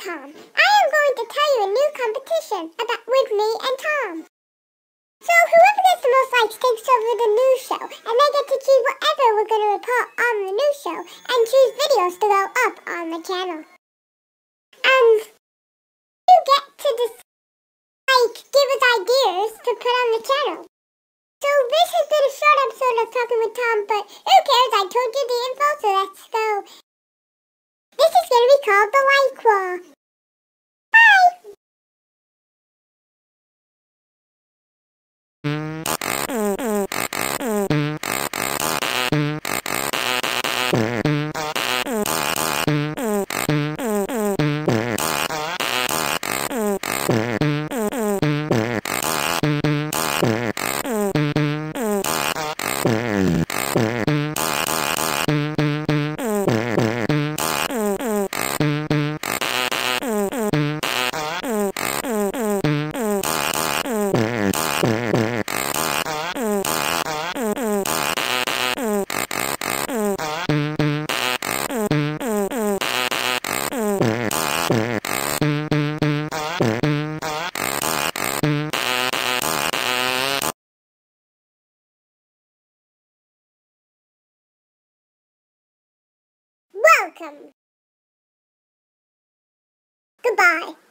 Tom. I am going to tell you a new competition with me and Tom. So whoever gets the most likes takes over the news show, and they get to choose whatever we're going to report on the news show, and choose videos to go up on the channel. And you get to give us ideas to put on the channel. So this has been a short episode of Talking with Tom, but who cares? I told you the info, so let's go. This is going to be called the Like Wall. Bye! Welcome. Goodbye.